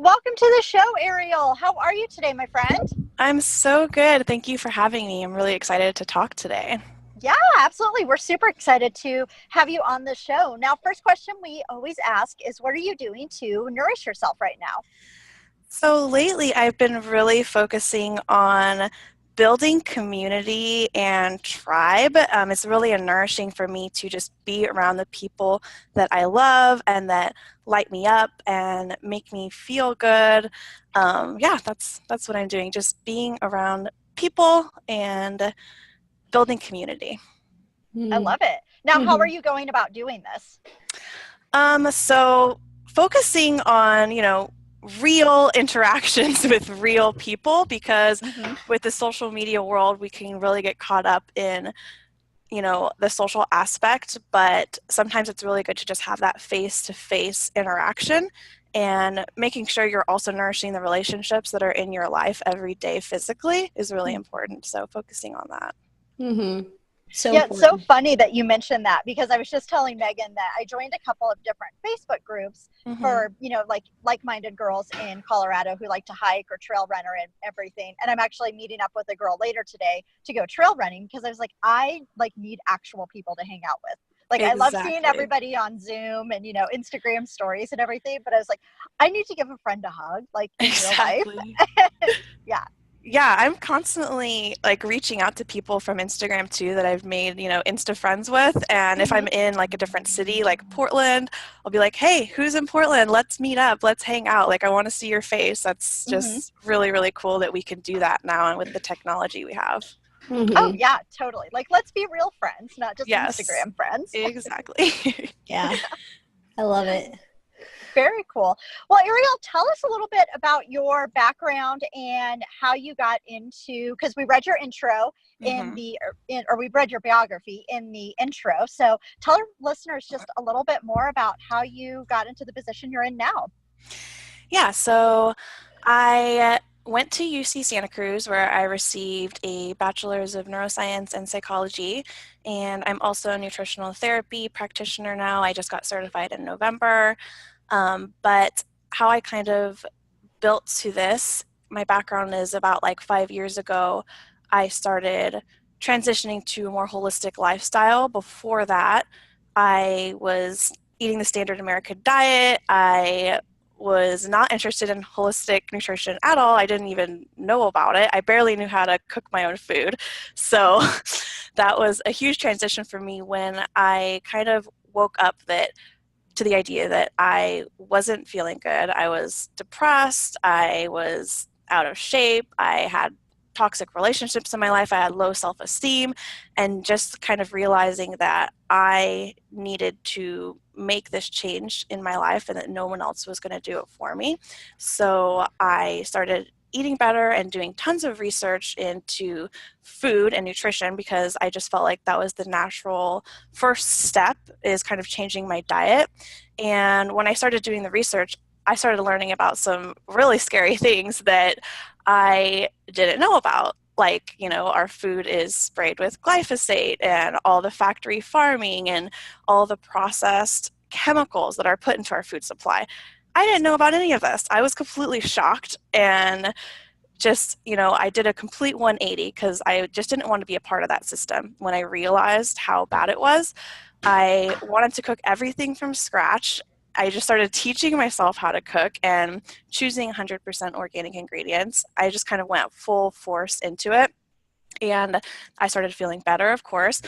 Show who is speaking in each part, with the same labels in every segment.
Speaker 1: Welcome to the show, Ariel. How are you today, my friend?
Speaker 2: I'm so good. Thank you for having me. I'm really excited to talk today.
Speaker 1: Yeah, absolutely. We're super excited to have you on the show. Now, first question we always ask is, what are you doing to nourish yourself right now?
Speaker 2: So lately, I've been really focusing on building community and tribe. It's really nourishing for me to just be around the people that I love and that light me up and make me feel good. Yeah, that's what I'm doing. Just being around people and building community.
Speaker 1: I
Speaker 3: Mm-hmm.
Speaker 1: love it. Now, how are you going about doing this?
Speaker 2: So focusing on, real interactions with real people, because
Speaker 1: Mm-hmm.
Speaker 2: with the social media world, we can really get caught up in, the social aspect, but sometimes it's really good to just have that face-to-face interaction and making sure you're also nourishing the relationships that are in your life every day physically is really important. So focusing on that.
Speaker 3: Mm-hmm. So
Speaker 1: Yeah, it's so
Speaker 3: important.
Speaker 1: funny that you mentioned that because I was just telling Megan that I joined a couple of different Facebook groups
Speaker 2: Mm-hmm.
Speaker 1: for, like-minded girls in Colorado who like to hike or trail run or everything. And I'm actually meeting up with a girl later today to go trail running because I was like, I need actual people to hang out with. Like, I love seeing
Speaker 2: Exactly.
Speaker 1: everybody on Zoom and, Instagram stories and everything, but I was like, I need to give a friend a hug, like in real life.
Speaker 2: Exactly.
Speaker 1: Yeah.
Speaker 2: Yeah, I'm constantly like reaching out to people from Instagram too that I've made, Insta friends with. And if
Speaker 1: Hmm.
Speaker 2: I'm in like a different city, like Portland, I'll be like, hey, who's in Portland? Let's meet up. Let's hang out. Like, I want to see your face. That's
Speaker 1: Hmm.
Speaker 2: just really, really cool that we can do that now and with the technology we have.
Speaker 1: Oh,
Speaker 3: Mm-hmm.
Speaker 1: yeah, totally. Like, let's be real friends, not just
Speaker 2: Yes,
Speaker 1: Instagram friends.
Speaker 2: exactly.
Speaker 3: Yeah, I love it.
Speaker 1: Very cool. Well, Ariel, tell us a little bit about your background and how you got into, because we read your intro in
Speaker 2: Hmm.
Speaker 1: or we read your biography in the intro. So tell our listeners just a little bit more about how you got into the position you're in now.
Speaker 2: Yeah, so I went to UC Santa Cruz where I received a bachelor's of neuroscience and psychology, and I'm also a nutritional therapy practitioner now. I just got certified in November. But how I kind of built to this, my background is about like 5 years ago, I started transitioning to a more holistic lifestyle. Before that, I was eating the standard American diet. I was not interested in holistic nutrition at all. I didn't even know about it. I barely knew how to cook my own food. So that was a huge transition for me when I kind of woke up to the idea that I wasn't feeling good. I was depressed. I was out of shape. I had toxic relationships in my life. I had low self esteem, and just kind of realizing that I needed to make this change in my life and that no one else was going to do it for me. So I started eating better and doing tons of research into food and nutrition because I just felt like that was the natural first step, is kind of changing my diet. And when I started doing the research, I started learning about some really scary things that I didn't know about. Like, our food is sprayed with glyphosate and all the factory farming and all the processed chemicals that are put into our food supply. I didn't know about any of this. I was completely shocked and just, I did a complete 180 because I just didn't want to be a part of that system. When I realized how bad it was, I wanted to cook everything from scratch. I just started teaching myself how to cook and choosing 100% organic ingredients. I just kind of went full force into it. And I started feeling better, of course.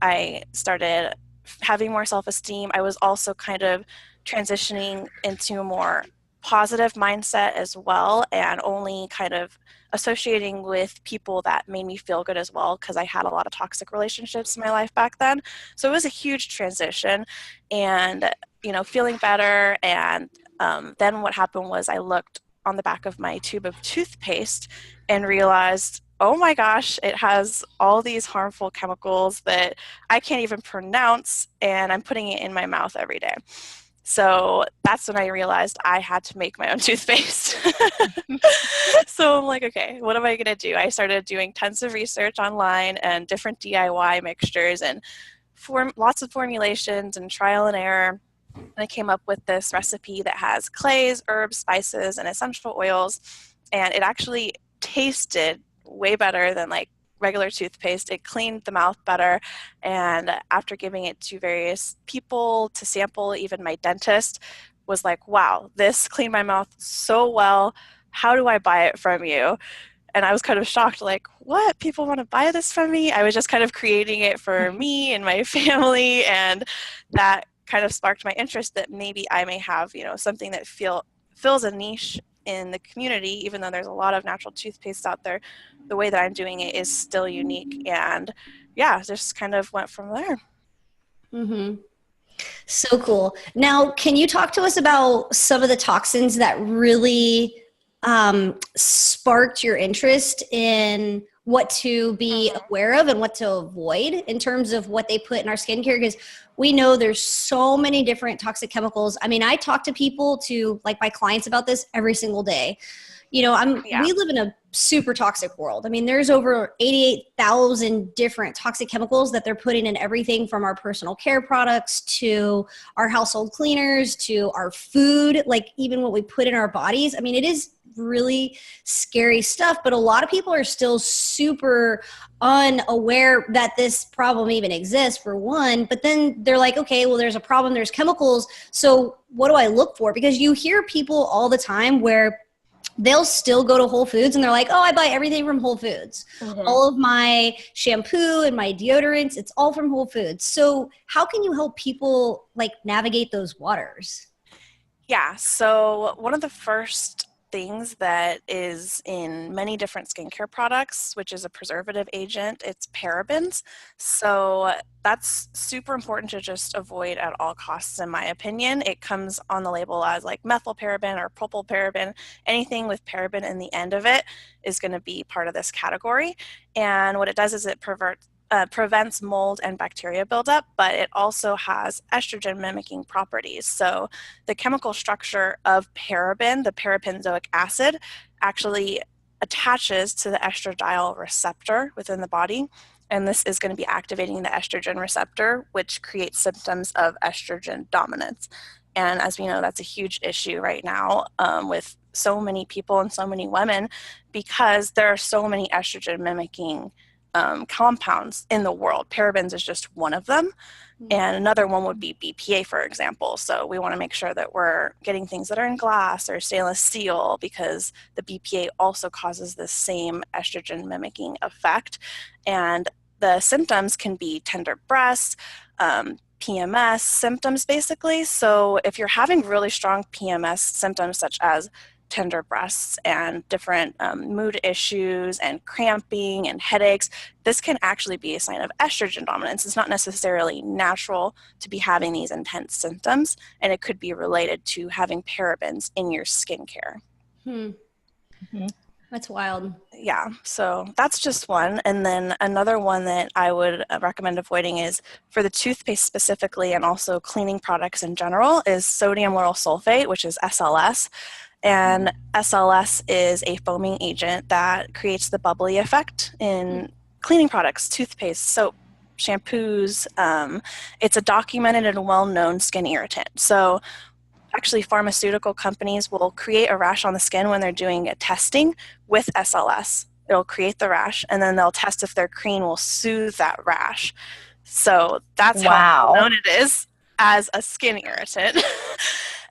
Speaker 2: I started having more self esteem. I was also kind of transitioning into a more positive mindset as well, and only kind of associating with people that made me feel good as well, because I had a lot of toxic relationships in my life back then. So it was a huge transition, and feeling better. And then what happened was I looked on the back of my tube of toothpaste and realized, oh my gosh, it has all these harmful chemicals that I can't even pronounce, and I'm putting it in my mouth every day. So that's when I realized I had to make my own toothpaste. So I'm like, okay, what am I going to do? I started doing tons of research online and different DIY mixtures and lots of formulations and trial and error. And I came up with this recipe that has clays, herbs, spices, and essential oils. And it actually tasted way better than like regular toothpaste. It cleaned the mouth better. And after giving it to various people to sample, even my dentist was like, wow, this cleaned my mouth so well. How do I buy it from you? And I was kind of shocked, like, what? People want to buy this from me? I was just kind of creating it for me and my family, and that kind of sparked my interest that maybe I may have, something that fills a niche in the community, even though there's a lot of natural toothpaste out there. The way that I'm doing it is still unique, and yeah, just kind of went from there.
Speaker 3: Mm-hmm. So cool. Now, can you talk to us about some of the toxins that really sparked your interest in what to be aware of and what to avoid in terms of what they put in our skincare? Because we know there's so many different toxic chemicals. I mean, I talk to people, to like my clients, about this every single day. We live in a super toxic world. I mean, there's over 88,000 different toxic chemicals that they're putting in everything from our personal care products to our household cleaners to our food, like even what we put in our bodies. I mean, it is really scary stuff, but a lot of people are still super unaware that this problem even exists, for one. But then they're like, okay, well, there's a problem, there's chemicals, so what do I look for? Because you hear people all the time where they'll still go to Whole Foods and they're like, oh, I buy everything from Whole Foods. Mm-hmm. All of my shampoo and my deodorants, it's all from Whole Foods. So how can you help people like navigate those waters?
Speaker 2: Yeah, so one of the first things that is in many different skincare products, which is a preservative agent, it's parabens. So that's super important to just avoid at all costs, in my opinion. It comes on the label as like methylparaben or propylparaben. Anything with paraben in the end of it is going to be part of this category. And what it does is it prevents mold and bacteria buildup, but it also has estrogen mimicking properties. So the chemical structure of paraben, the parabenzoic acid, actually attaches to the estradiol receptor within the body. And this is going to be activating the estrogen receptor, which creates symptoms of estrogen dominance. And as we know, that's a huge issue right now with so many people and so many women, because there are so many estrogen mimicking compounds in the world. Parabens is just one of them. And another one would be BPA, for example. So we want to make sure that we're getting things that are in glass or stainless steel, because the BPA also causes the same estrogen mimicking effect. And the symptoms can be tender breasts, PMS symptoms, basically. So if you're having really strong PMS symptoms, such as tender breasts and different mood issues and cramping and headaches, this can actually be a sign of estrogen dominance. It's not necessarily natural to be having these intense symptoms, and it could be related to having parabens in your skincare.
Speaker 3: Mm-hmm. That's wild.
Speaker 2: Yeah, so that's just one. And then another one that I would recommend avoiding is, for the toothpaste specifically and also cleaning products in general, is sodium lauryl sulfate, which is SLS. And SLS is a foaming agent that creates the bubbly effect in cleaning products, toothpaste, soap, shampoos. It's a documented and well-known skin irritant. So actually, pharmaceutical companies will create a rash on the skin when they're doing a testing with SLS. It'll create the rash, and then they'll test if their cream will soothe that rash. So that's how well known it is as a skin irritant.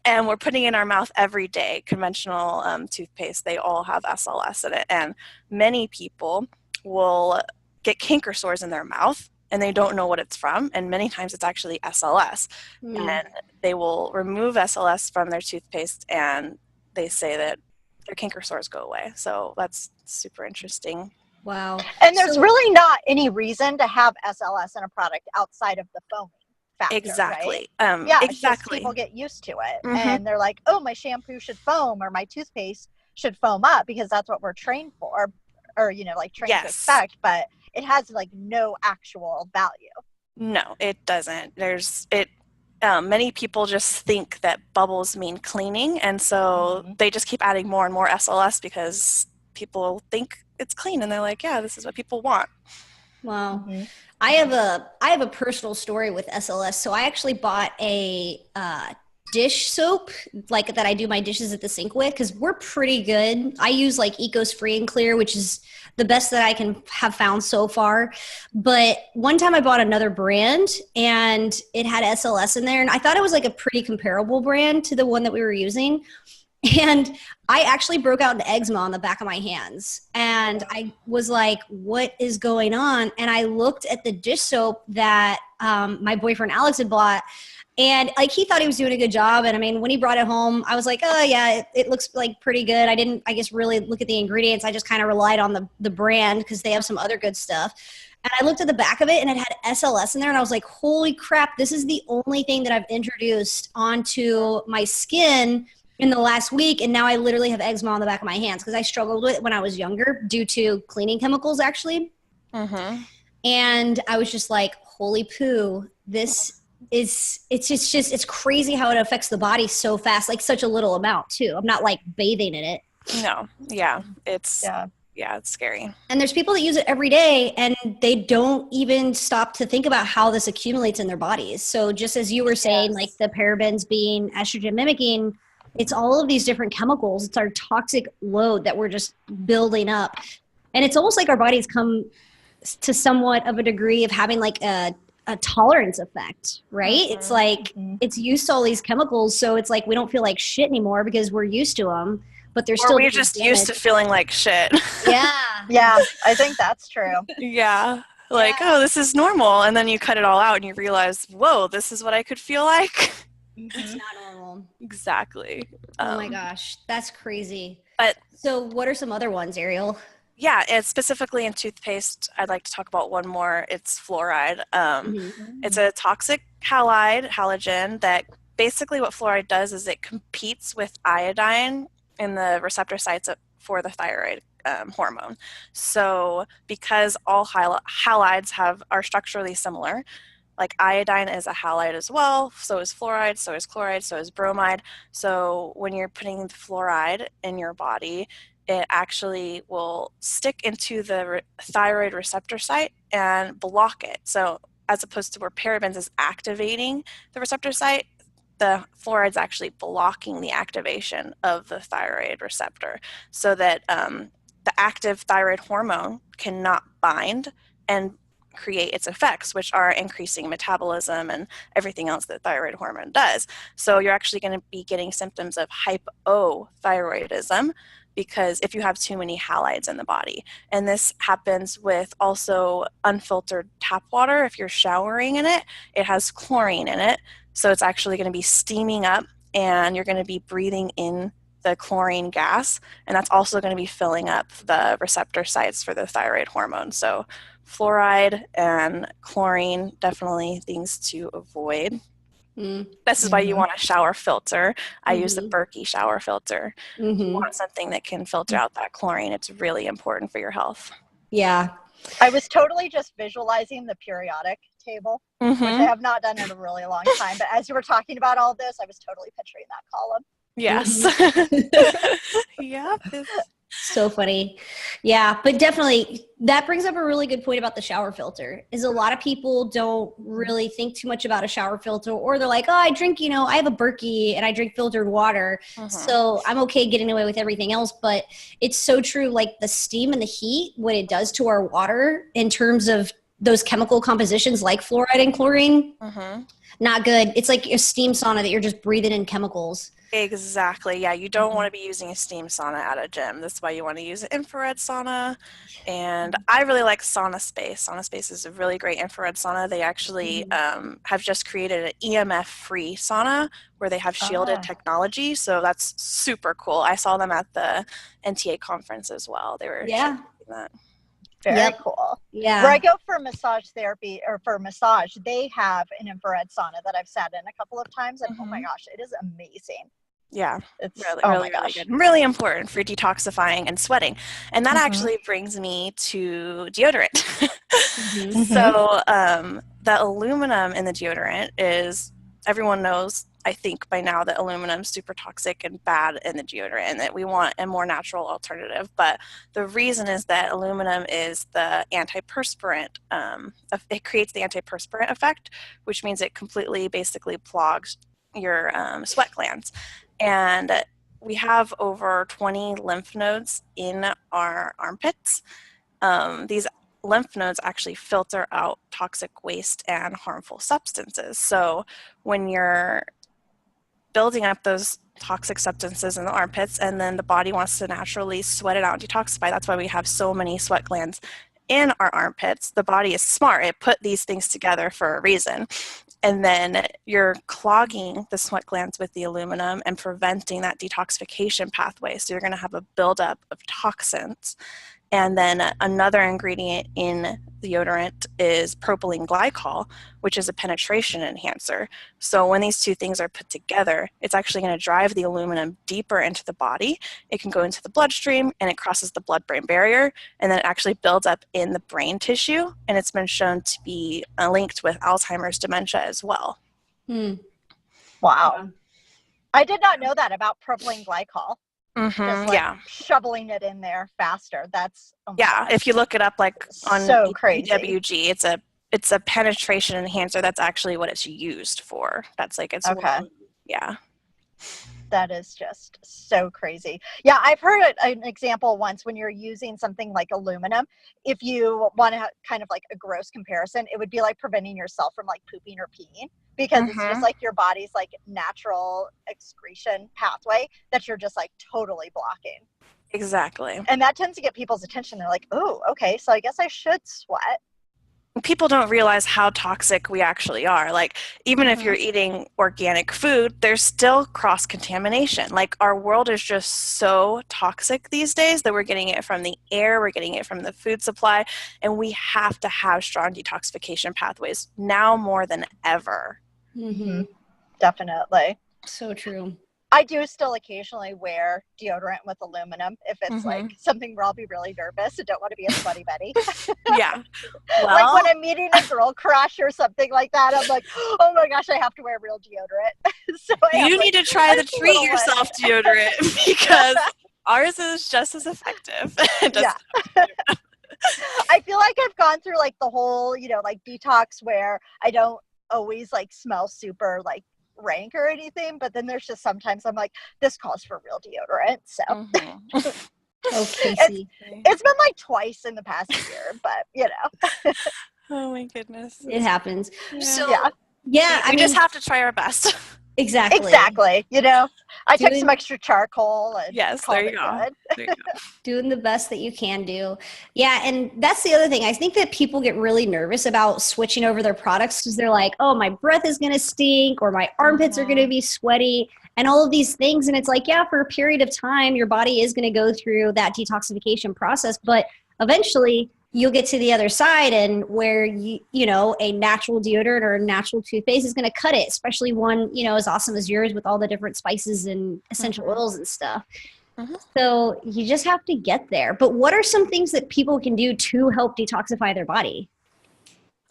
Speaker 2: And we're putting it in our mouth every day. Conventional toothpaste, they all have SLS in it. And many people will get canker sores in their mouth, and they don't know what it's from. And many times it's actually SLS. And they will remove SLS from their toothpaste, and they say that their canker sores go away. So that's super interesting.
Speaker 3: Wow.
Speaker 1: And there's really not any reason to have SLS in a product outside of the foaming factor,
Speaker 2: exactly.
Speaker 1: Right? Yeah,
Speaker 2: exactly.
Speaker 1: People get used to it, and they're like, oh, my shampoo should foam, or my toothpaste should foam up, because that's what we're trained for, or like trained to expect, but it has like no actual value.
Speaker 2: No, it doesn't. Many people just think that bubbles mean cleaning, and so they just keep adding more and more SLS because people think it's clean, and they're like, yeah, this is what people want.
Speaker 3: Wow. I have a personal story with SLS. So I actually bought a dish soap like that I do my dishes at the sink with, because we're pretty good. I use like Ecos Free and Clear, which is the best that I can have found so far. But one time I bought another brand and it had SLS in there, and I thought it was like a pretty comparable brand to the one that we were using. And I actually broke out in eczema on the back of my hands. And I was like, what is going on? And I looked at the dish soap that my boyfriend Alex had bought. And like, he thought he was doing a good job. And I mean, when he brought it home, I was like, oh yeah, it looks like pretty good. I didn't, I guess, really look at the ingredients. I just kind of relied on the brand because they have some other good stuff. And I looked at the back of it and it had SLS in there. And I was like, holy crap, this is the only thing that I've introduced onto my skin in the last week. And now I literally have eczema on the back of my hands because I struggled with it when I was younger due to cleaning chemicals, actually. And I was just like, holy poo, it's crazy how it affects the body so fast, like such a little amount too. I'm not like bathing in it.
Speaker 2: No. Yeah. It's scary.
Speaker 3: And there's people that use it every day and they don't even stop to think about how this accumulates in their bodies. So just as you were saying, like the parabens being estrogen mimicking, it's all of these different chemicals. It's our toxic load that we're just building up. And it's almost like our bodies come to somewhat of a degree of having like a tolerance effect, right? It's like it's used to all these chemicals. So it's like we don't feel like shit anymore because we're used to them. But there's still,
Speaker 2: we're just used to feeling like shit.
Speaker 1: Yeah, I think that's true.
Speaker 2: Like, oh, this is normal. And then you cut it all out and you realize, whoa, this is what I could feel like.
Speaker 3: It's not normal.
Speaker 2: Exactly.
Speaker 3: Oh my gosh, that's crazy.
Speaker 2: But
Speaker 3: so what are some other ones, Ariel?
Speaker 2: Yeah, it's specifically in toothpaste. I'd like to talk about one more. It's fluoride. It's a toxic halogen that basically what fluoride does is it competes with iodine in the receptor sites for the thyroid hormone. So because all halides are structurally similar, like iodine is a halide as well, so is fluoride, so is chloride, so is bromide. So when you're putting fluoride in your body, it actually will stick into the thyroid receptor site and block it. So as opposed to where parabens is activating the receptor site, the fluoride's actually blocking the activation of the thyroid receptor so that the active thyroid hormone cannot bind and create its effects, which are increasing metabolism and everything else that thyroid hormone does. So you're actually going to be getting symptoms of hypothyroidism because if you have too many halides in the body. And this happens with also unfiltered tap water. If you're showering in it, it has chlorine in it. So it's actually going to be steaming up and you're going to be breathing in the chlorine gas. And that's also going to be filling up the receptor sites for the thyroid hormone. So fluoride and chlorine, definitely things to avoid. This is why you want a shower filter. I use the Berkey shower filter. You want something that can filter out that chlorine. It's really important for your health.
Speaker 3: Yeah.
Speaker 1: I was totally just visualizing the periodic table, which I have not done in a really long time. But as you were talking about all this, I was totally picturing that column.
Speaker 2: Yes. Yeah.
Speaker 3: So funny. Yeah, but definitely that brings up a really good point about the shower filter is a lot of people don't really think too much about a shower filter, or they're like, oh, I drink, I have a Berkey and I drink filtered water. So I'm okay getting away with everything else. But it's so true. Like the steam and the heat, what it does to our water in terms of those chemical compositions like fluoride and chlorine, not good. It's like a steam sauna that you're just breathing in chemicals.
Speaker 2: Exactly. Yeah, you don't want to be using a steam sauna at a gym. That's why you want to use an infrared sauna. And I really like Sauna Space. Sauna Space is a really great infrared sauna. They actually have just created an EMF-free sauna where they have shielded technology. So that's super cool. I saw them at the NTA conference as well. They were showing that.
Speaker 1: Very cool.
Speaker 3: Yeah.
Speaker 1: Where I go for massage therapy or for massage, they have an infrared sauna that I've sat in a couple of times. And oh my gosh, it is amazing.
Speaker 2: Yeah,
Speaker 1: it's
Speaker 2: really good. Really important for detoxifying and sweating. And that actually brings me to deodorant. So the aluminum in the deodorant is, everyone knows I think by now that aluminum is super toxic and bad in the deodorant and that we want a more natural alternative. But the reason is that aluminum is the antiperspirant. It creates the antiperspirant effect, which means it completely basically clogs your sweat glands. And we have over 20 lymph nodes in our armpits. These lymph nodes actually filter out toxic waste and harmful substances. So when you're building up those toxic substances in the armpits and then the body wants to naturally sweat it out and detoxify, that's why we have so many sweat glands in our armpits. The body is smart. It put these things together for a reason. And then you're clogging the sweat glands with the aluminum and preventing that detoxification pathway. So you're going to have a buildup of toxins. And then another ingredient in deodorant is propylene glycol, which is a penetration enhancer. So when these two things are put together, it's actually going to drive the aluminum deeper into the body. It can go into the bloodstream and it crosses the blood-brain barrier, and then it actually builds up in the brain tissue, and it's been shown to be linked with Alzheimer's dementia as well.
Speaker 1: Wow. I did not know that about propylene glycol.
Speaker 2: Mm-hmm,
Speaker 1: Just shoveling it in there faster. That's
Speaker 2: if you look it up like on
Speaker 1: so crazy.
Speaker 2: EWG, it's a penetration enhancer. That's actually what it's used for. That's like it's
Speaker 1: okay.
Speaker 2: Yeah.
Speaker 1: That is just so crazy. Yeah, I've heard an example once when you're using something like aluminum. If you want to have kind of like a gross comparison, it would be like preventing yourself from like pooping or peeing, because it's just like your body's like natural excretion pathway that you're just like totally blocking.
Speaker 2: Exactly.
Speaker 1: And that tends to get people's attention. They're like, oh, okay, so I guess I should sweat.
Speaker 2: People don't realize how toxic we actually are. Like, even if you're eating organic food, there's still cross-contamination. Like, our world is just so toxic these days that we're getting it from the air, we're getting it from the food supply, and we have to have strong detoxification pathways now more than ever.
Speaker 1: Definitely.
Speaker 3: So true.
Speaker 1: I do still occasionally wear deodorant with aluminum if it's like something where I'll be really nervous and don't want to be a sweaty Betty.
Speaker 2: Yeah. Well,
Speaker 1: like when I'm meeting a girl crush or something like that, I'm like, oh my gosh, I have to wear real deodorant. So
Speaker 2: you need to try the treat yourself deodorant, because ours is just as effective.
Speaker 1: Yeah. I feel like I've gone through like the whole, like detox where I don't always like smell super like rank or anything, but then there's just sometimes I'm like, this calls for real deodorant. So
Speaker 3: Casey.
Speaker 1: It's been like twice in the past year, but
Speaker 2: Oh my goodness.
Speaker 3: It happens.
Speaker 2: Yeah.
Speaker 3: So
Speaker 2: we just have to try our best.
Speaker 3: Exactly.
Speaker 1: I took some extra charcoal and
Speaker 2: there you go.
Speaker 3: Doing the best that you can do. Yeah, and that's the other thing. I think that people get really nervous about switching over their products because they're like, oh, my breath is going to stink, or my armpits are going to be sweaty, and all of these things. And it's like, yeah, for a period of time, your body is going to go through that detoxification process, but eventually you'll get to the other side, and where a natural deodorant or a natural toothpaste is going to cut it, especially one as awesome as yours with all the different spices and essential oils and stuff. So you just have to get there. But what are some things that people can do to help detoxify their body?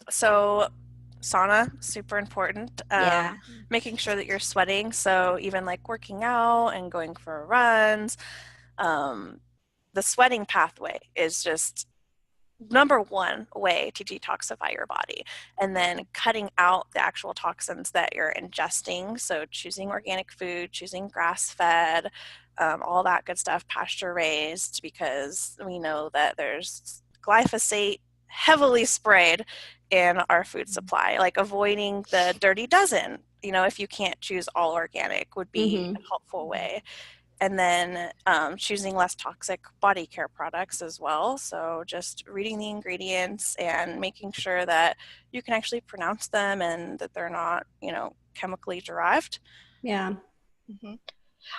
Speaker 2: So sauna, super important. Making sure that you're sweating. So even like working out and going for runs, the sweating pathway is just number one way to detoxify your body. And then cutting out the actual toxins that you're ingesting. So choosing organic food, choosing grass-fed, all that good stuff, pasture raised, because we know that there's glyphosate heavily sprayed in our food supply. Like avoiding the dirty dozen, if you can't choose all organic, would be a helpful way. And then choosing less toxic body care products as well. So just reading the ingredients and making sure that you can actually pronounce them and that they're not, chemically derived.
Speaker 3: Yeah.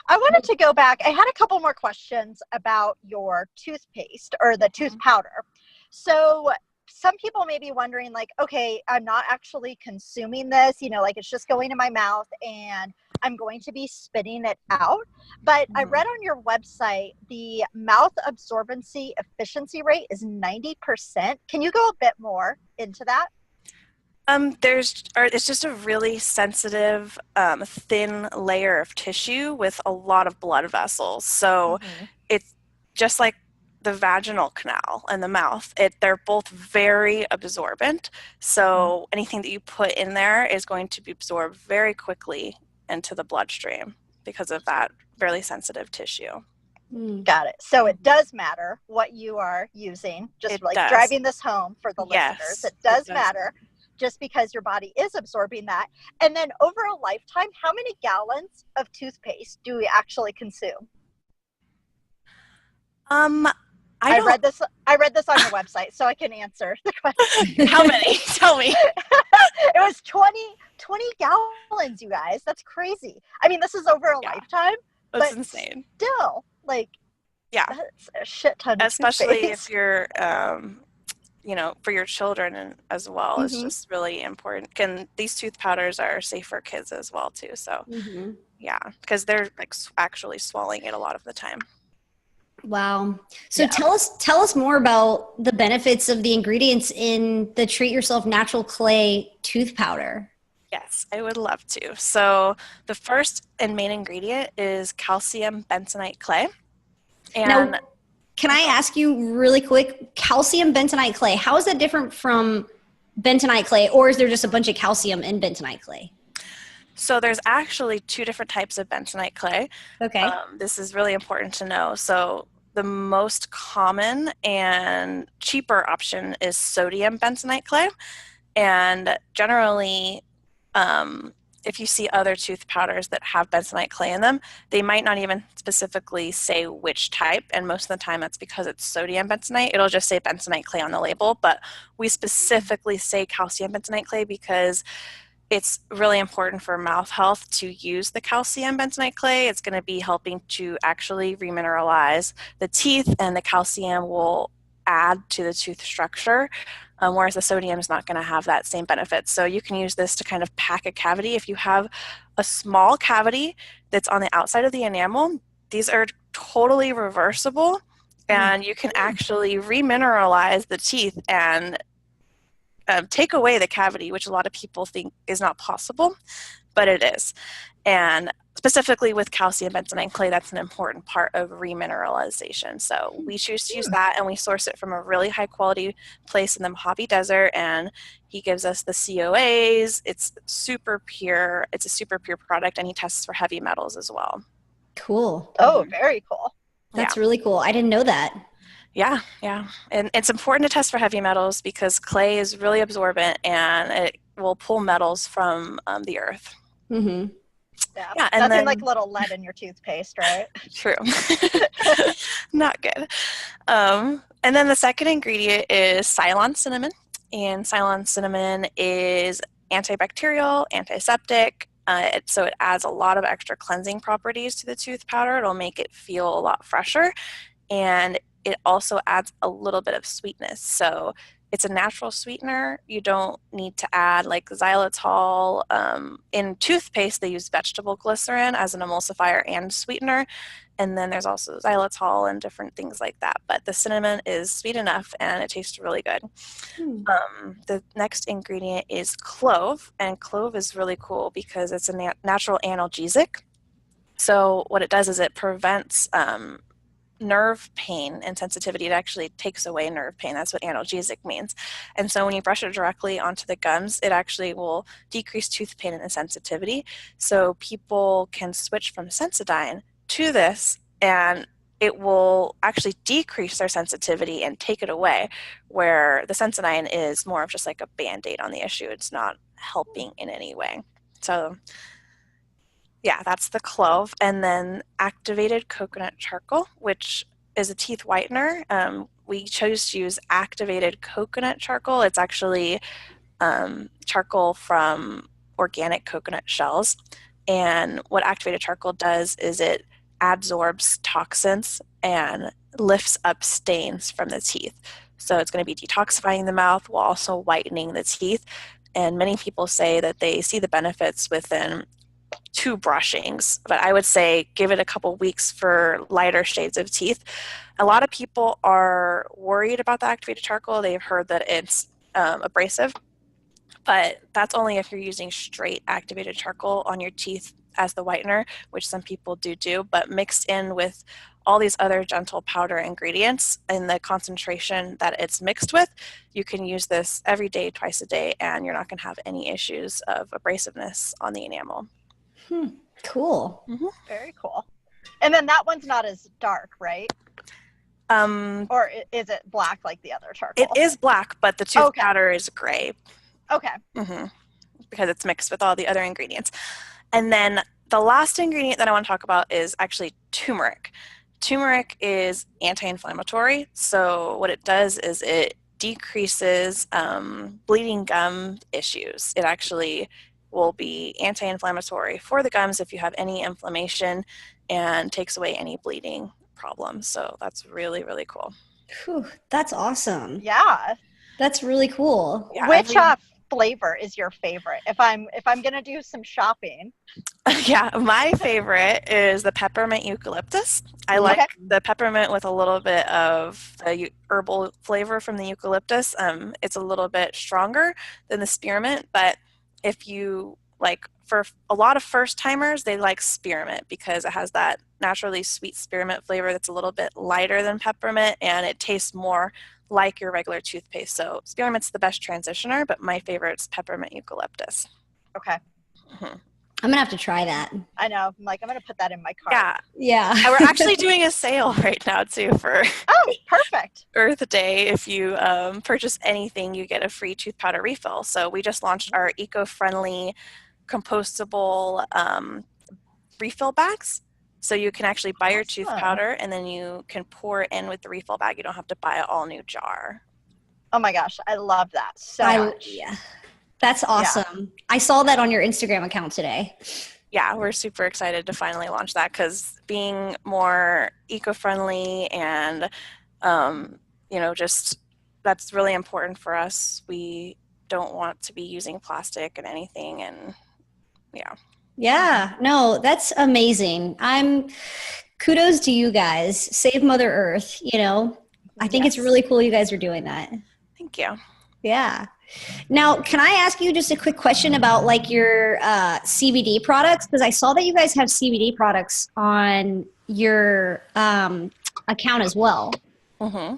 Speaker 1: I wanted to go back. I had a couple more questions about your toothpaste or the tooth powder. So some people may be wondering like, okay, I'm not actually consuming this, like it's just going in my mouth and I'm going to be spitting it out. But I read on your website, the mouth absorbency efficiency rate is 90%. Can you go a bit more into that?
Speaker 2: It's just a really sensitive, thin layer of tissue with a lot of blood vessels. So it's just like the vaginal canal and the mouth. They're both very absorbent. So anything that you put in there is going to be absorbed very quickly into the bloodstream because of that really sensitive tissue.
Speaker 1: Got it. So it does matter what you are using. Just driving this home for the listeners. It does matter. Just because your body is absorbing that. And then over a lifetime, how many gallons of toothpaste do we actually consume? I read this on your website, so I can answer the question.
Speaker 2: How many? Tell me.
Speaker 1: It was 20 gallons, you guys. That's crazy. I mean, this is over a lifetime.
Speaker 2: That's insane.
Speaker 1: Still, that's a shit ton of
Speaker 2: especially
Speaker 1: toothpaste.
Speaker 2: if you're for your children as well. It's just really important. These tooth powders are safe for kids as well too. So because they're actually swallowing it a lot of the time.
Speaker 3: Wow. So tell us more about the benefits of the ingredients in the Treat Yourself Natural Clay tooth powder.
Speaker 2: Yes, I would love to. So the first and main ingredient is calcium bentonite clay. And
Speaker 3: now, can I ask you really quick, calcium bentonite clay, how is that different from bentonite clay, or is there just a bunch of calcium in bentonite clay?
Speaker 2: So there's actually 2 different types of bentonite clay.
Speaker 3: Okay.
Speaker 2: This is really important to know. So the most common and cheaper option is sodium bentonite clay. And generally, if you see other tooth powders that have bentonite clay in them, they might not even specifically say which type, and most of the time that's because it's sodium bentonite. It'll just say bentonite clay on the label, but we specifically say calcium bentonite clay because it's really important for mouth health to use the calcium bentonite clay. It's going to be helping to actually remineralize the teeth, and the calcium will add to the tooth structure. Whereas the sodium is not going to have that same benefit. So you can use this to kind of pack a cavity. If you have a small cavity that's on the outside of the enamel, these are totally reversible, and you can actually remineralize the teeth and take away the cavity, which a lot of people think is not possible, but it is. And specifically with calcium bentonite clay, that's an important part of remineralization. So we choose to use that, and we source it from a really high quality place in the Mojave Desert, and he gives us the COAs. It's super pure. It's a super pure product, and he tests for heavy metals as well.
Speaker 3: Cool.
Speaker 1: Oh, very cool.
Speaker 3: That's really cool. I didn't know that.
Speaker 2: Yeah. And it's important to test for heavy metals because clay is really absorbent, and it will pull metals from the earth.
Speaker 1: Yeah, and nothing like little lead in your toothpaste, right?
Speaker 2: True. Not good. And then the second ingredient is Ceylon cinnamon. And Ceylon cinnamon is antibacterial, antiseptic. So it adds a lot of extra cleansing properties to the tooth powder. It'll make it feel a lot fresher. And it also adds a little bit of sweetness. So it's a natural sweetener. You don't need to add like xylitol. In toothpaste, they use vegetable glycerin as an emulsifier and sweetener. And then there's also xylitol and different things like that. But the cinnamon is sweet enough, and it tastes really good. The next ingredient is clove. And clove is really cool because it's a natural analgesic. So what it does is it prevents nerve pain and sensitivity. It actually takes away nerve pain. That's what analgesic means. And so when you brush it directly onto the gums, it actually will decrease tooth pain and sensitivity. So people can switch from Sensodyne to this, and it will actually decrease their sensitivity and take it away, where the Sensodyne is more of just like a Band-Aid on the issue. It's not helping in any way. So yeah, that's the clove. And then activated coconut charcoal, which is a teeth whitener. We chose to use activated coconut charcoal. It's actually charcoal from organic coconut shells. And what activated charcoal does is it adsorbs toxins and lifts up stains from the teeth. So it's going to be detoxifying the mouth while also whitening the teeth. And many people say that they see the benefits within 2 brushings, but I would say give it a couple weeks for lighter shades of teeth. A lot of people are worried about the activated charcoal. They've heard that it's abrasive, but that's only if you're using straight activated charcoal on your teeth as the whitener, which some people do, but mixed in with all these other gentle powder ingredients in the concentration that it's mixed with, you can use this every day, twice a day, and you're not going to have any issues of abrasiveness on the enamel.
Speaker 3: Cool.
Speaker 2: Mm-hmm.
Speaker 1: Very cool. And then that one's not as dark, right? Or is it black like the other charcoal?
Speaker 2: It is black, but the tooth powder is gray.
Speaker 1: Okay.
Speaker 2: Mm-hmm. Because it's mixed with all the other ingredients. And then the last ingredient that I want to talk about is actually turmeric. Turmeric is anti-inflammatory. So what it does is it decreases bleeding gum issues. It actually will be anti-inflammatory for the gums if you have any inflammation, and takes away any bleeding problems. So that's really, really cool.
Speaker 3: Whew, that's awesome.
Speaker 1: Yeah.
Speaker 3: That's really cool.
Speaker 1: Yeah, which flavor is your favorite? If I'm gonna do some shopping.
Speaker 2: Yeah, my favorite is the peppermint eucalyptus. I like the peppermint with a little bit of the herbal flavor from the eucalyptus. It's a little bit stronger than the spearmint, but if you like, for a lot of first timers, they like spearmint because it has that naturally sweet spearmint flavor that's a little bit lighter than peppermint, and it tastes more like your regular toothpaste. So spearmint's the best transitioner, but my favorite's peppermint eucalyptus.
Speaker 1: Okay.
Speaker 3: Mm-hmm. I'm gonna have to try that.
Speaker 1: I know. I'm gonna put that in my cart.
Speaker 3: Yeah.
Speaker 2: And we're actually doing a sale right now too for
Speaker 1: perfect
Speaker 2: Earth Day. If you purchase anything, you get a free tooth powder refill. So we just launched our eco-friendly compostable refill bags. So you can actually buy your tooth powder and then you can pour it in with the refill bag. You don't have to buy an all new jar.
Speaker 1: Oh my gosh, I love that so much.
Speaker 3: Yeah. That's awesome. Yeah. I saw that on your Instagram account today.
Speaker 2: Yeah, we're super excited to finally launch that because being more eco-friendly and, just that's really important for us. We don't want to be using plastic and anything, and yeah.
Speaker 3: Yeah, no, that's amazing. Kudos to you guys. Save Mother Earth, I think it's really cool you guys are doing that.
Speaker 2: Thank you.
Speaker 3: Yeah. Now, can I ask you just a quick question about like your CBD products? Because I saw that you guys have CBD products on your account as well.
Speaker 2: Mm-hmm.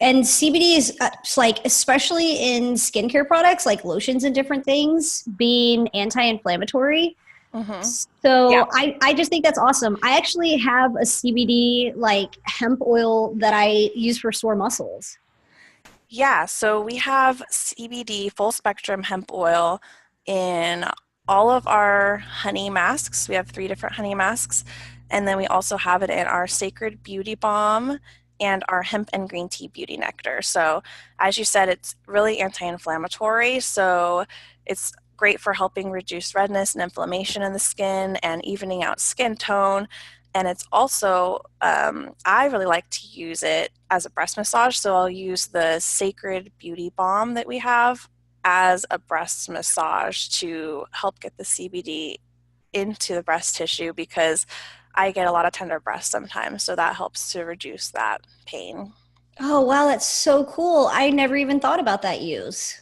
Speaker 3: And CBD is like, especially in skincare products like lotions and different things, being anti-inflammatory. Mm-hmm. So yeah. I just think that's awesome. I actually have a CBD like hemp oil that I use for sore muscles.
Speaker 2: Yeah, so we have CBD full spectrum hemp oil in all of our honey masks. We have 3 different honey masks. And then we also have it in our Sacred Beauty Balm and our hemp and green tea beauty nectar. So as you said, it's really anti-inflammatory. So it's great for helping reduce redness and inflammation in the skin and evening out skin tone. And it's also, I really like to use it as a breast massage. So I'll use the Sacred Beauty Balm that we have as a breast massage to help get the CBD into the breast tissue because I get a lot of tender breasts sometimes. So that helps to reduce that pain.
Speaker 3: Oh, wow. That's so cool. I never even thought about that use.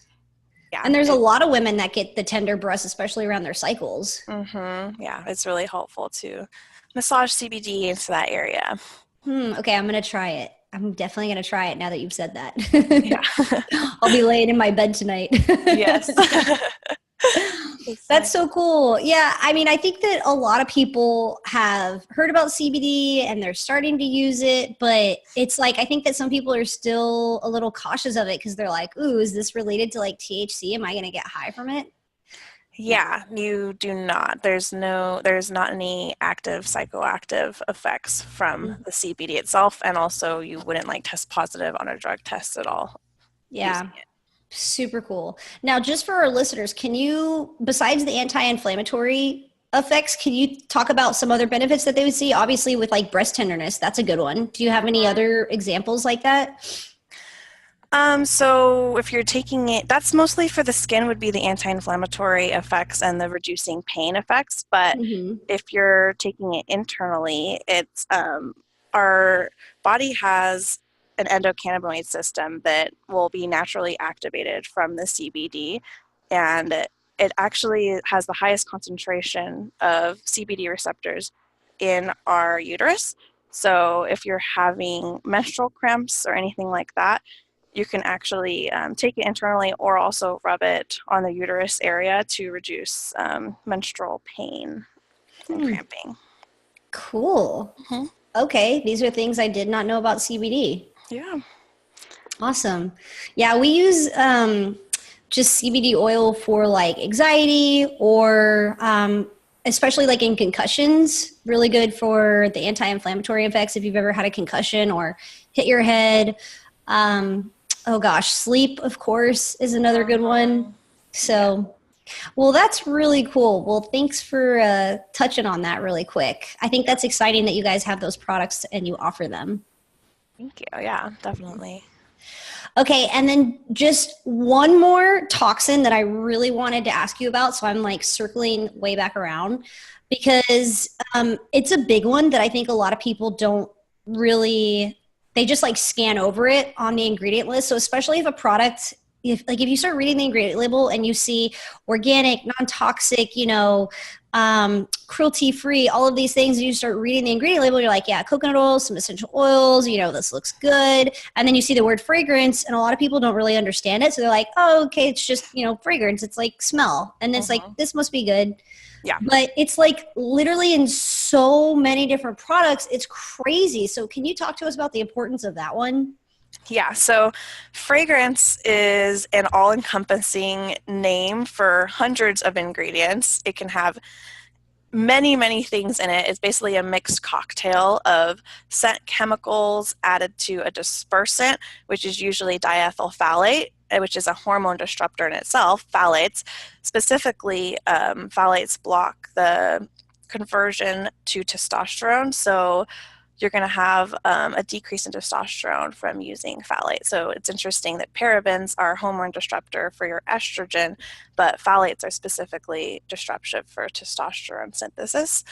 Speaker 2: Yeah.
Speaker 3: And there's a lot of women that get the tender breasts, especially around their cycles.
Speaker 2: Mm-hmm. Yeah, it's really helpful to massage CBD into that area.
Speaker 3: Okay, I'm going to try it. I'm definitely going to try it now that you've said that.
Speaker 2: Yeah.
Speaker 3: I'll be laying in my bed tonight.
Speaker 2: Yes.
Speaker 3: That's so cool. Yeah, I mean, I think that a lot of people have heard about CBD and they're starting to use it, but it's like, I think that some people are still a little cautious of it because they're like, ooh, is this related to like THC? Am I going to get high from it?
Speaker 2: Yeah, you do not. There's not any active psychoactive effects from the CBD itself, and also you wouldn't like test positive on a drug test at all.
Speaker 3: Yeah. Super cool. Now, just for our listeners, can you, besides the anti-inflammatory effects, can you talk about some other benefits that they would see? Obviously with like breast tenderness, that's a good one. Do you have any other examples like that?
Speaker 2: So if you're taking it, that's mostly for the skin would be the anti-inflammatory effects and the reducing pain effects. But if you're taking it internally, it's our body has an endocannabinoid system that will be naturally activated from the CBD, and it actually has the highest concentration of CBD receptors in our uterus. So if you're having menstrual cramps or anything like that, you can actually take it internally or also rub it on the uterus area to reduce menstrual pain and cramping.
Speaker 3: Cool.
Speaker 2: Mm-hmm.
Speaker 3: Okay, these are things I did not know about CBD.
Speaker 2: Yeah.
Speaker 3: Awesome. Yeah, we use just CBD oil for like anxiety or especially like in concussions, really good for the anti-inflammatory effects if you've ever had a concussion or hit your head. Oh gosh, sleep, of course, is another good one. So, well, that's really cool. Well, thanks for touching on that really quick. I think that's exciting that you guys have those products and you offer them.
Speaker 2: Thank you. Yeah, definitely.
Speaker 3: Okay, and then just one more toxin that I really wanted to ask you about. So I'm like circling way back around because it's a big one that I think a lot of people don't really, they just like scan over it on the ingredient list. So especially if a product, if you start reading the ingredient label and you see organic, non-toxic, cruelty-free, all of these things, you start reading the ingredient label, you're like, yeah, coconut oil, some essential oils, this looks good. And then you see the word fragrance, and a lot of people don't really understand it. So they're like, oh, okay, it's just, fragrance. It's like smell. And it's like, this must be good.
Speaker 2: Yeah.
Speaker 3: But it's like literally in so many different products, it's crazy. So can you talk to us about the importance of that one?
Speaker 2: Yeah, so fragrance is an all-encompassing name for hundreds of ingredients. It can have many, many things in it. It's basically a mixed cocktail of scent chemicals added to a dispersant, which is usually diethyl phthalate, which is a hormone disruptor in itself. Phthalates, specifically, phthalates block the conversion to testosterone. So you're going to have a decrease in testosterone from using phthalate. So it's interesting that parabens are a hormone disruptor for your estrogen, but phthalates are specifically disruptive for testosterone synthesis.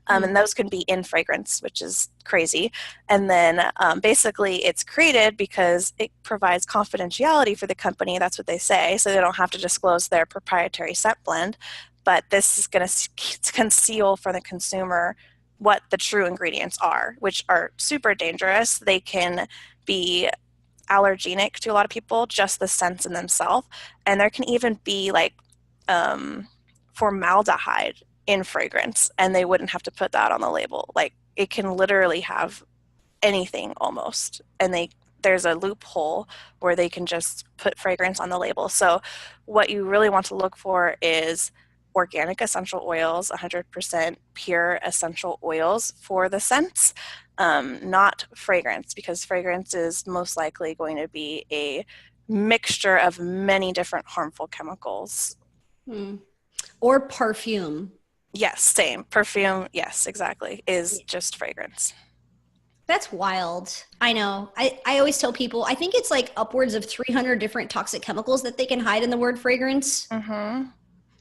Speaker 2: And those can be in fragrance, which is crazy. And then basically it's created because it provides confidentiality for the company. That's what they say. So they don't have to disclose their proprietary scent blend. But this is going to conceal for the consumer what the true ingredients are, which are super dangerous. They can be allergenic to a lot of people, just the scents in themselves. And there can even be like formaldehyde in fragrance, and they wouldn't have to put that on the label. Like it can literally have anything almost. And there's a loophole where they can just put fragrance on the label. So what you really want to look for is organic essential oils, 100% pure essential oils for the scents, not fragrance, because fragrance is most likely going to be a mixture of many different harmful chemicals.
Speaker 3: Or perfume.
Speaker 2: Yes, same. Perfume, yes, exactly, is just fragrance.
Speaker 3: That's wild. I know. I always tell people, I think it's like upwards of 300 different toxic chemicals that they can hide in the word fragrance.
Speaker 2: Mm-hmm.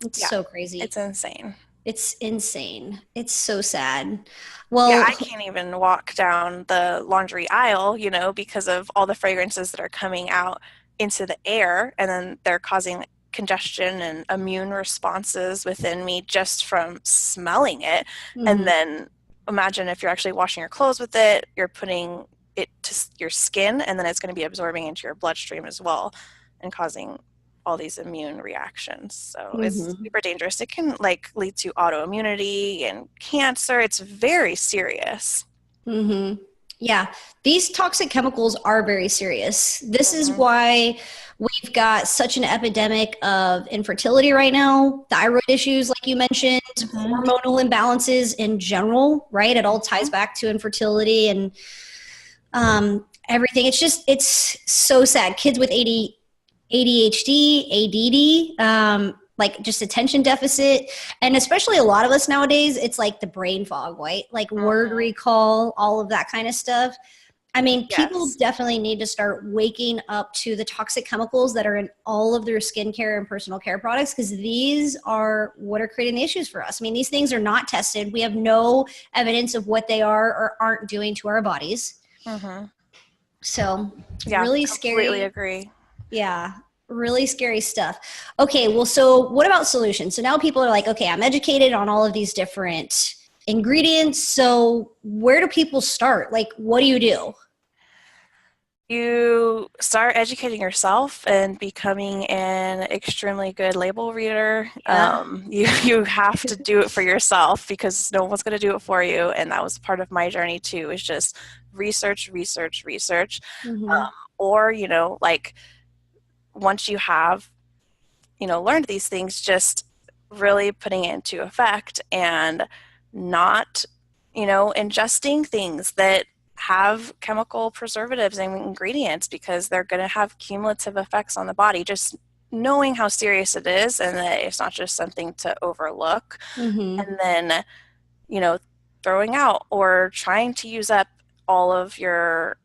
Speaker 3: It's so crazy.
Speaker 2: It's insane.
Speaker 3: It's insane. It's so sad. Well,
Speaker 2: yeah, I can't even walk down the laundry aisle, because of all the fragrances that are coming out into the air, and then they're causing congestion and immune responses within me just from smelling it. And then imagine if you're actually washing your clothes with it, you're putting it to your skin, and then it's going to be absorbing into your bloodstream as well and causing all these immune reactions. So it's super dangerous. It can lead to autoimmunity and cancer. It's very serious.
Speaker 3: Yeah, these toxic chemicals are very serious. This is why we've got such an epidemic of infertility right now, thyroid issues, like you mentioned, hormonal imbalances in general, right? It all ties back to infertility and everything. It's so sad. Kids with ADHD, ADD, just attention deficit. And especially a lot of us nowadays, it's like the brain fog, right? Like word recall, all of that kind of stuff. I mean, people definitely need to start waking up to the toxic chemicals that are in all of their skincare and personal care products, because these are what are creating the issues for us. I mean, these things are not tested. We have no evidence of what they are or aren't doing to our bodies. So
Speaker 2: Yeah,
Speaker 3: really
Speaker 2: completely
Speaker 3: scary.
Speaker 2: agree.
Speaker 3: Yeah, really scary stuff. Okay, well, so what about solutions? So now people are like, okay, I'm educated on all of these different ingredients. So where do people start? Like, what do you do?
Speaker 2: You start educating yourself and becoming an extremely good label reader.
Speaker 3: Yeah.
Speaker 2: You have to do it for yourself because no one's going to do it for you. And that was part of my journey too, is just research, research, research.
Speaker 3: Mm-hmm.
Speaker 2: Or, like once you have, learned these things, just really putting it into effect and not, ingesting things that have chemical preservatives and ingredients because they're going to have cumulative effects on the body. Just knowing how serious it is and that it's not just something to overlook,
Speaker 3: Mm-hmm.
Speaker 2: and then, you know, throwing out or trying to use up all of your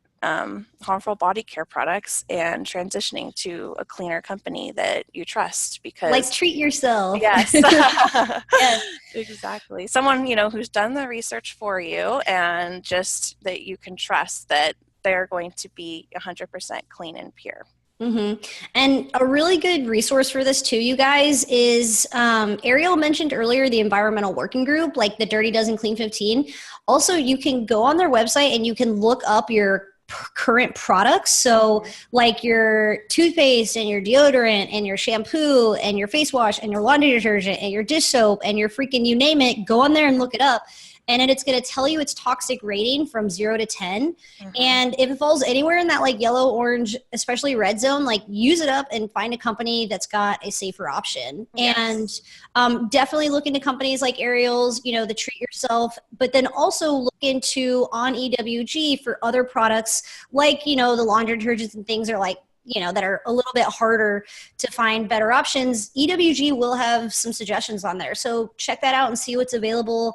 Speaker 2: harmful body care products and transitioning to a cleaner company that you trust
Speaker 3: Like
Speaker 2: because
Speaker 3: treat yourself.
Speaker 2: yes.
Speaker 3: Yes.
Speaker 2: Exactly. Someone, who's done the research for you and just that you can trust that they're going to be 100% clean and pure.
Speaker 3: Mm-hmm. And a really good resource for this too, you guys, is Ariel mentioned earlier the environmental working group, like the Dirty Dozen Clean 15. Also, you can go on their website and you can look up your current products. So like your toothpaste and your deodorant and your shampoo and your face wash and your laundry detergent and your dish soap and your freaking you name it, go on there and look it up. And then it's going to tell you its toxic rating from 0 to 10. And if it falls anywhere in that like yellow, orange, especially red zone, like use it up and find a company that's got a safer option. Yes. And definitely look into companies like Ariel's, the treat yourself, but then also look into on EWG for other products like, the laundry detergents and things are like, that are a little bit harder to find better options. EWG will have some suggestions on there. So check that out and see what's available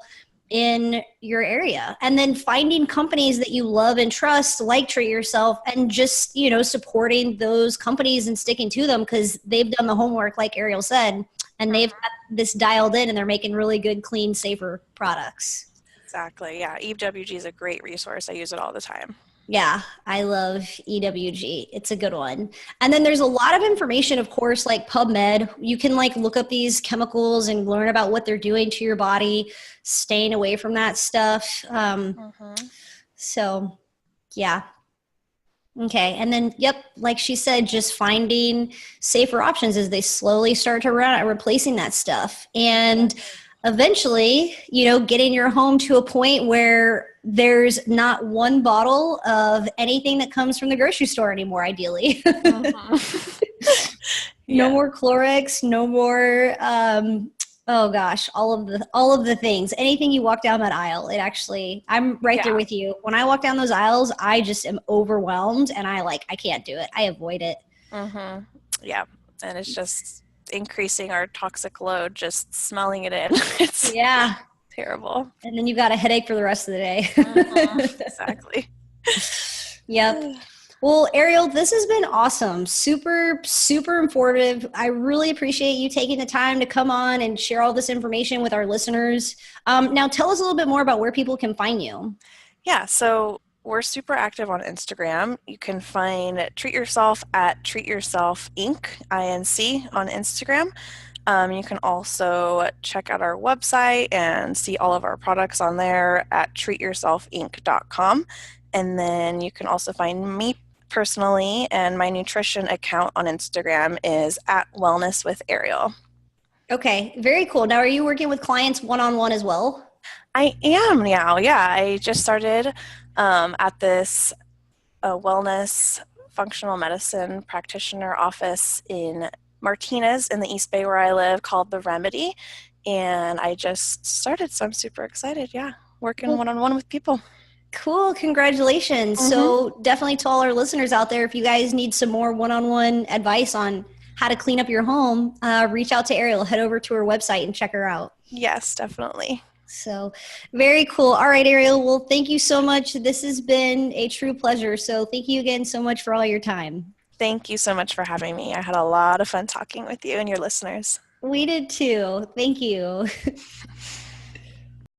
Speaker 3: in your area, and then finding companies that you love and trust like Treat Yourself and just supporting those companies and sticking to them because they've done the homework like Ariel said, and they've got this dialed in and they're making really good, clean, safer products.
Speaker 2: Exactly. Yeah, EWG is a great resource. I use it all the time.
Speaker 3: Yeah, I love EWG. It's a good one. And then there's a lot of information, of course, like PubMed. You can like look up these chemicals and learn about what they're doing to your body, staying away from that stuff. So, yeah. Okay. And then, yep, like she said, just finding safer options as they slowly start to run out, replacing that stuff. And eventually, getting your home to a point where there's not one bottle of anything that comes from the grocery store anymore, ideally. No more Clorox, no more, oh gosh, all of the things. Anything you walk down that aisle, I'm right there with you. When I walk down those aisles, I just am overwhelmed and I can't do it. I avoid it.
Speaker 2: Yeah. And it's just increasing our toxic load, just smelling it in. It's terrible.
Speaker 3: And then you've got a headache for the rest of the day.
Speaker 2: Exactly.
Speaker 3: Yep. Well, Ariel, this has been awesome. Super, super informative. I really appreciate you taking the time to come on and share all this information with our listeners. Now tell us a little bit more about where people can find you.
Speaker 2: Yeah, so we're super active on Instagram. You can find Treat Yourself at Treat Yourself Inc. INC on Instagram. You can also check out our website and see all of our products on there at treatyourselfinc.com. And then you can also find me personally, and my nutrition account on Instagram is at Wellness with Ariel.
Speaker 3: Okay, very cool. Now, are you working with clients one-on-one as well?
Speaker 2: I am now, yeah. I just started at this wellness functional medicine practitioner office in Martinez in the East Bay where I live called The Remedy. And I just started, so I'm super excited, working one-on-one with people.
Speaker 3: Cool. Congratulations. So definitely to all our listeners out there, if you guys need some more one-on-one advice on how to clean up your home, reach out to Ariel, head over to her website and check her out.
Speaker 2: Yes, definitely.
Speaker 3: So very cool. All right, Ariel. Well, thank you so much. This has been a true pleasure. So thank you again so much for all your time.
Speaker 2: Thank you so much for having me. I had a lot of fun talking with you and your listeners.
Speaker 3: We did too. Thank you.